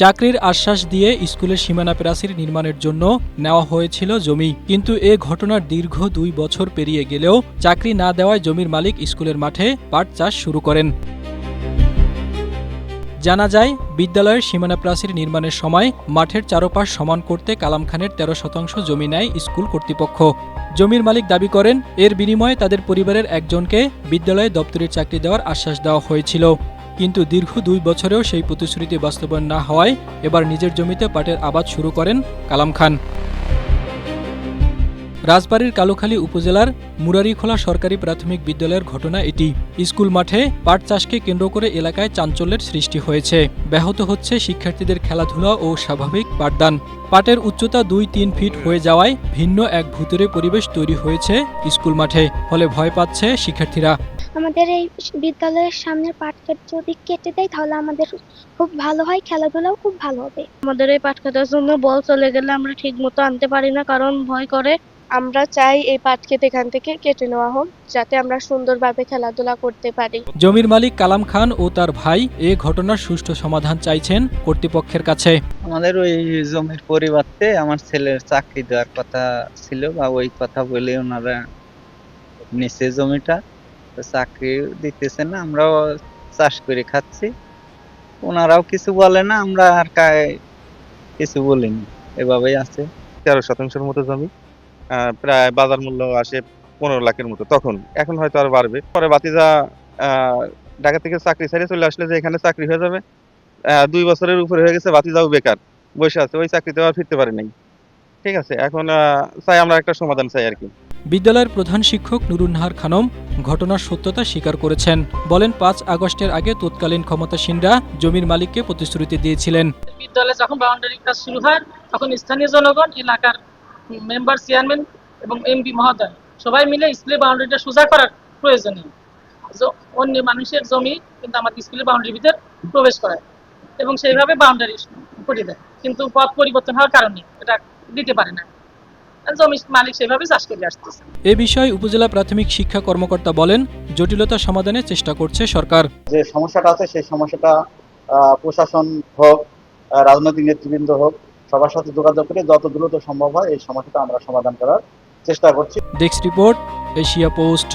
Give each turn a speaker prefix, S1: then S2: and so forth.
S1: চাকরির আশ্বাস দিয়ে স্কুলের সীমানা প্রাচীর নির্মাণের জন্য নেওয়া হয়েছিল জমি, কিন্তু এ ঘটনার দীর্ঘ 2 বছর পেরিয়ে গেলেও চাকরি না দেওয়ায় জমির মালিক স্কুলের মাঠে পাট চাষ শুরু করেন। জানা যায়, বিদ্যালয়ের সীমানা প্রাচীর নির্মাণের সময় মাঠের চারপাশ সমান করতে কালাম খানের 13% জমি নেয় স্কুল কর্তৃপক্ষ। জমির মালিক দাবি করেন, এর বিনিময়ে তাদের পরিবারের একজনকে বিদ্যালয়ে দপ্তরি চাকরি দেওয়ার আশ্বাস দেওয়া হয়েছিল। কিন্তু দীর্ঘ 2 বছরেও সেই প্রতিশ্রুতি বাস্তবায়ন না হওয়ায় এবার নিজের জমিতে পাটের আবাদ শুরু করেন কালাম খান। রাজবাড়ীর কালুখালী উপজেলার মুরারীখোলা সরকারি প্রাথমিক বিদ্যালয়ের ঘটনা এটি। স্কুল মাঠে পাট চাষকে কেন্দ্র করে এলাকায় চাঞ্চল্যের সৃষ্টি হয়েছে। ব্যাহত হচ্ছে শিক্ষার্থীদের খেলাধুলা ও স্বাভাবিক পাঠদান। পাটের উচ্চতা 2-3 ফিট হয়ে যাওয়ায় ভিন্ন এক ভূতুড়ে পরিবেশ তৈরি হয়েছে স্কুল মাঠে, ফলে ভয় পাচ্ছে শিক্ষার্থীরা।
S2: আমাদের এই বিদ্যালয়ের সামনের পাটকে যদি কেটে দেয় তাহলে আমাদের খুব ভালো হয়, খেলাধুলাও খুব ভালো হবে।
S3: আমাদের এই পাট কাটার জন্য বল চলে গেলে আমরা ঠিক মতো আনতে পারি না, কারণ ভয় করে।
S4: আমরা চাই এই পাট ক্ষেত এখান থেকে কেটে নেওয়া হোক, যাতে আমরা সুন্দরভাবে খেলাধুলা করতে পারি।
S1: জমির মালিক কালাম খান ও তার ভাই এ ঘটনার সুষ্ঠু সমাধান চাইছেন কর্তৃপক্ষের কাছে।
S5: আমাদের ওই জমির পরিবর্তে আমার ছেলের চাকরি দেওয়ার কথা ছিল, বা ওই কথা বলে ওনারা নিচে জমিটা, চাকরি দিতেছে না, আমরাও চাষ করে খাচ্ছি, ওনারাও কিছু বলে না, আমরা আর কিছু বলিনি, এভাবেই আছে।
S6: 13% মতো জমি, প্রায় বাজার মূল্য আসে 15 লাখের মতো। তখন এখন হয়তো আর বাড়বে। পরে ভাতিজা ঢাকা থেকে চাকরি ছেড়ে চলে আসলে যে এখানে চাকরি হয়ে যাবে, 2 বছরের উপরে হয়ে গেছে, ভাতিজাও বেকার বসে আছে, ওই চাকরিতে আর ফিরতে পারে নাই। ঠিক আছে, এখন চাই আমরা একটা সমাধান চাই আর কি।
S1: বিদ্যালয়ের প্রধান শিক্ষক নুরুন্নাহার খানম ঘটনার সত্যতা স্বীকার করেছেন। বলেন, 5 আগস্টের আগে তৎকালীন ক্ষমতাসীনরা জমির মালিককে প্রতিশ্রুতি দিয়েছিলেন।
S7: বিদ্যালয়ে যখন বাউন্ডারি কাজ শুরু হয় তখন স্থানীয় জনগণ, এলাকার মেম্বার, চেয়ারম্যান এবং এমপি মহোদয় সবাই মিলে স্কুলের বাউন্ডারিটা সোজা করার প্রয়োজনীয় অন্য মানুষের জমি কিন্তু আমাদের স্কুলের বাউন্ডারির ভিতর প্রবেশ করায় এবং সেইভাবে বাউন্ডারি করে দেয়, কিন্তু পথ পরিবর্তন হওয়ার কারণে এটা দিতে পারে না। জমি মালিক সেভাবে চাষ করে আসতেছে।
S1: এ বিষয়ে উপজেলা প্রাথমিক শিক্ষা কর্মকর্তা বলেন, জটিলতা সমাধানের চেষ্টা করছে সরকার।
S8: যে সমস্যাটা আছে সেই সমস্যাটা প্রশাসন হোক, রাজনৈতিক নেতৃবৃন্দ হোক, সবার সাথে যোগাযোগ করে যত দ্রুত সম্ভব হয় এই সমস্যাটা আমরা সমাধান করার চেষ্টা করছি।
S1: Desk report, Asia post.